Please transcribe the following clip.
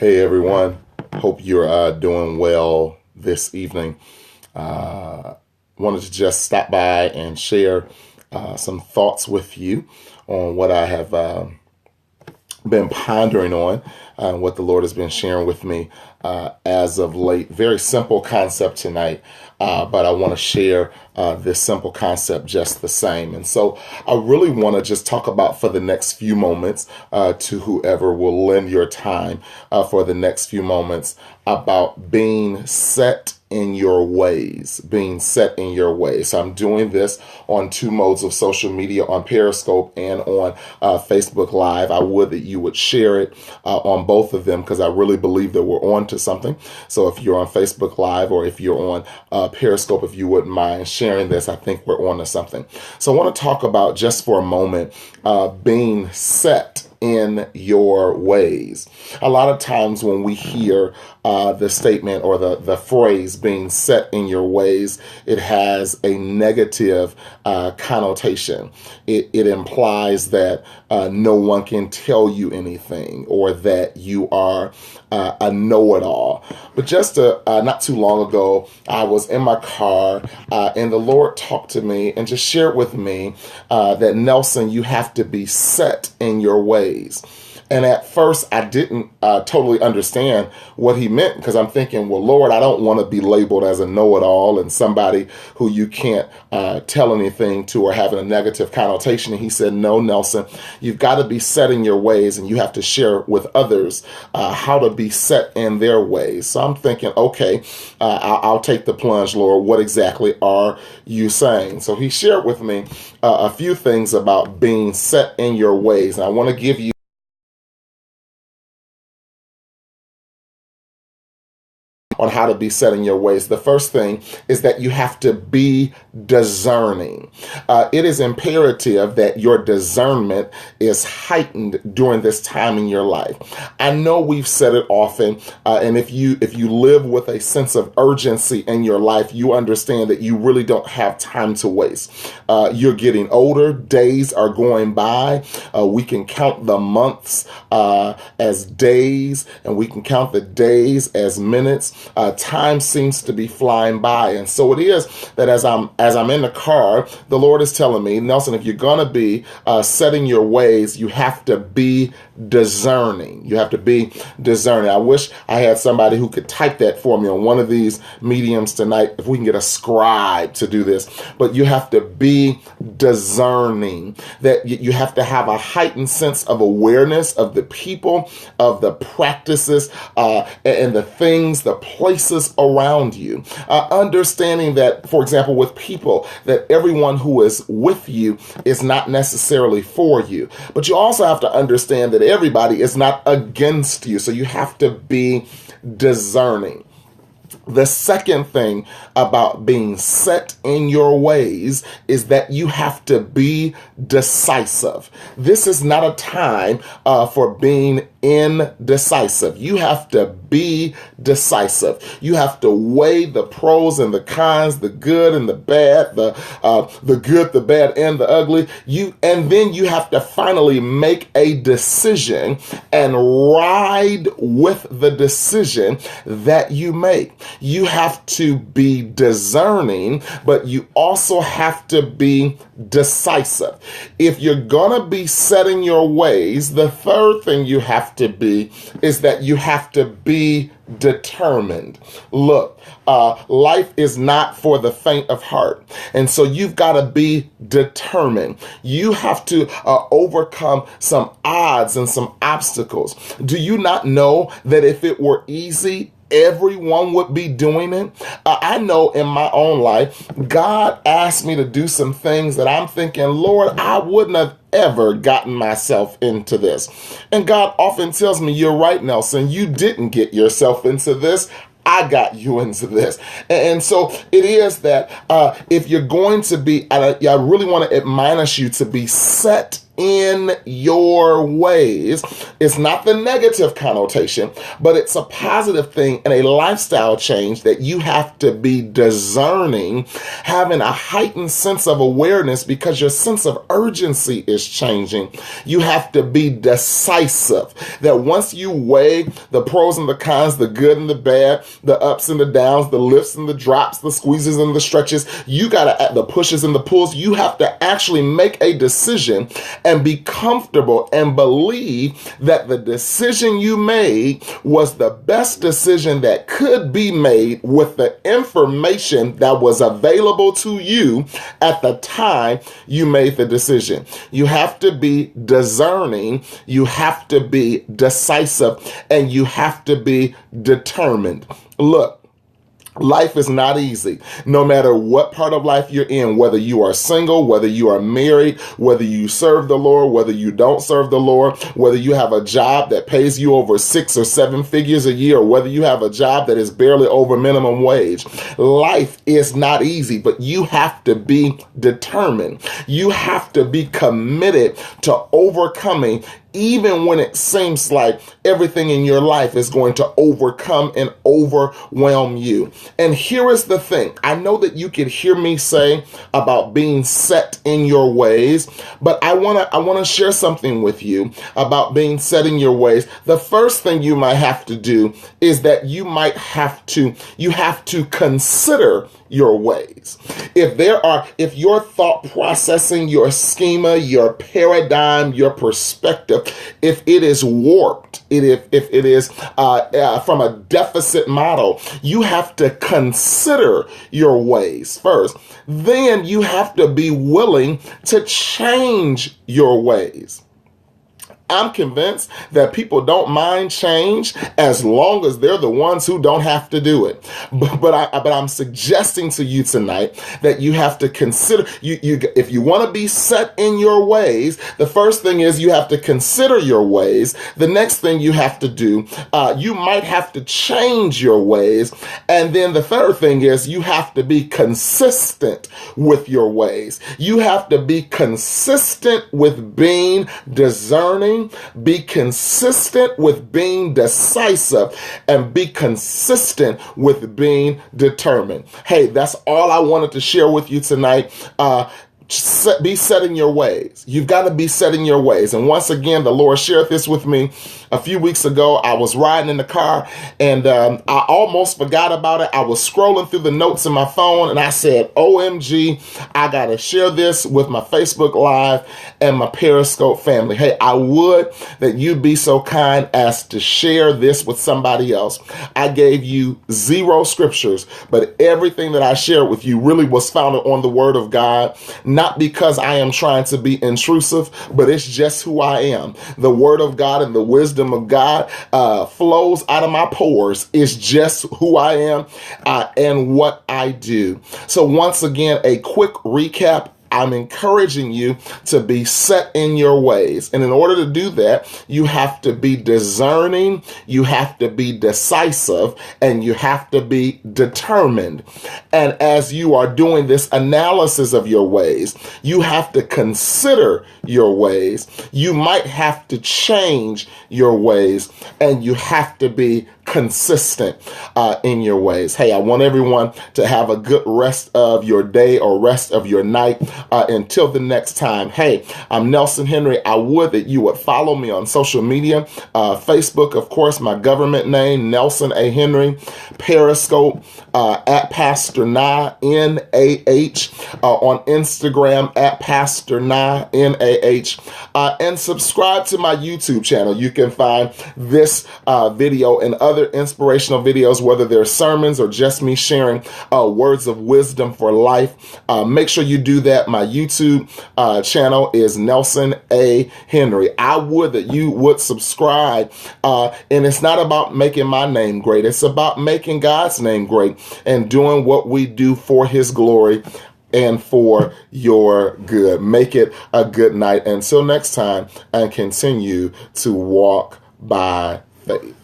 Hey everyone, hope you're doing well this evening. Wanted to just stop by and share some thoughts with you on what I have been pondering on, what the Lord has been sharing with me as of late. Very simple concept tonight, but I want to share this simple concept just the same. And so I really want to just talk about for the next few moments to whoever will lend your time for the next few moments about being set in your ways, being set in your ways. So I'm doing this on two modes of social media, on Periscope and on Facebook Live. I would that you would share it on both of them because I really believe that we're on to something. So if you're on Facebook Live or if you're on Periscope, if you wouldn't mind sharing this, I think we're on to something. So I want to talk about just for a moment being set in your ways. A lot of times when we hear the statement or the phrase being set in your ways, it has a negative connotation. It implies that no one can tell you anything or that you are a know-it-all. But just not too long ago, I was in my car and the Lord talked to me and just shared with me that, Nelson, you have to be set in your ways. And at first, I didn't totally understand what he meant because I'm thinking, well, Lord, I don't want to be labeled as a know-it-all and somebody who you can't tell anything to or having a negative connotation. And he said, no, Nelson, you've got to be set in your ways and you have to share with others how to be set in their ways. So I'm thinking, okay, I'll take the plunge, Lord. What exactly are you saying? So he shared with me a few things about being set in your ways. And I want to give you on how to be set in your ways. The first thing is that you have to be discerning. It is imperative that your discernment is heightened during this time in your life. I know we've said it often, and if you live with a sense of urgency in your life, you understand that you really don't have time to waste. You're getting older, days are going by. We can count the months as days, and we can count the days as minutes. Time seems to be flying by. And so it is that as I'm in the car, the Lord is telling me, Nelson, if you're going to be setting your ways, you have to be discerning. You have to be discerning. I wish I had somebody who could type that for me on one of these mediums tonight, if we can get a scribe to do this. But you have to be discerning, that you have to have a heightened sense of awareness of the people, of the practices, and the things, the places around you. Understanding that, for example, with people, that everyone who is with you is not necessarily for you. But you also have to understand that everybody is not against you. So you have to be discerning. The second thing about being set in your ways is that you have to be decisive. This is not a time for being indecisive. You have to be decisive. You have to weigh the pros and the cons, the good and the bad, the good, the bad, and the ugly. And then you have to finally make a decision and ride with the decision that you make. You have to be discerning, but you also have to be decisive. If you're gonna be set in your ways, the third thing you have to be is that you have to be determined. Look, life is not for the faint of heart. And so you've got to be determined. You have to overcome some odds and some obstacles. Do you not know that if it were easy, everyone would be doing it? I know in my own life, God asked me to do some things that I'm thinking, Lord, I wouldn't have ever gotten myself into this. And God often tells me, you're right, Nelson, you didn't get yourself into this. I got you into this. And so it is that if you're going to be, I really want to admonish you to be set in your ways. It's not the negative connotation, but it's a positive thing and a lifestyle change that you have to be discerning, having a heightened sense of awareness because your sense of urgency is changing. You have to be decisive, that once you weigh the pros and the cons, the good and the bad, the ups and the downs, the lifts and the drops, the squeezes and the stretches, you gotta, the pushes and the pulls, you have to actually make a decision and be comfortable and believe that the decision you made was the best decision that could be made with the information that was available to you at the time you made the decision. You have to be discerning, you have to be decisive, and you have to be determined. Look, life is not easy, no matter what part of life you're in, whether you are single, whether you are married, whether you serve the Lord, whether you don't serve the Lord, whether you have a job that pays you over 6 or 7 figures a year, or whether you have a job that is barely over minimum wage. Life is not easy, but you have to be determined. You have to be committed to overcoming even when it seems like everything in your life is going to overcome and overwhelm you. And here is the thing. I know that you could hear me say about being set in your ways, but I want to share something with you about being set in your ways. The first thing you might have to do is that you have to consider your ways. If your thought processing, your schema, your paradigm, your perspective, if it is warped, if it is from a deficit model, you have to consider your ways first. Then you have to be willing to change your ways. I'm convinced that people don't mind change as long as they're the ones who don't have to do it. But I'm suggesting to you tonight that you have to consider, if you want to be set in your ways, the first thing is you have to consider your ways. The next thing you have to do, you might have to change your ways. And then the third thing is you have to be consistent with your ways. You have to be consistent with being discerning, be consistent with being decisive, and be consistent with being determined. Hey, that's all I wanted to share with you tonight. Be set in your ways. You've got to be set in your ways. And once again, the Lord shared this with me a few weeks ago. I was riding in the car and I almost forgot about it. I was scrolling through the notes in my phone and I said, OMG, I got to share this with my Facebook Live and my Periscope family. Hey, I would that you'd be so kind as to share this with somebody else. I gave you 0 scriptures, but everything that I shared with you really was founded on the Word of God. Not because I am trying to be intrusive, but it's just who I am. The Word of God and the wisdom of God flows out of my pores. It's just who I am and what I do. So once again, a quick recap. I'm encouraging you to be set in your ways. And in order to do that, you have to be discerning, you have to be decisive, and you have to be determined. And as you are doing this analysis of your ways, you have to consider your ways. You might have to change your ways, and you have to be consistent in your ways. Hey, I want everyone to have a good rest of your day or rest of your night. Until the next time, hey, I'm Nelson Henry. I would that you would follow me on social media. Facebook, of course, my government name, Nelson A. Henry. Periscope, at Pastor Nah, N-A-H. On Instagram, at Pastor Nah, N-A-H. And subscribe to my YouTube channel. You can find this video and other inspirational videos, whether they're sermons or just me sharing words of wisdom for life. Make sure you do that. My YouTube channel is Nelson A. Henry. I would that you would subscribe. And it's not about making my name great. It's about making God's name great and doing what we do for His glory and for your good. Make it a good night. Until next time, and continue to walk by faith.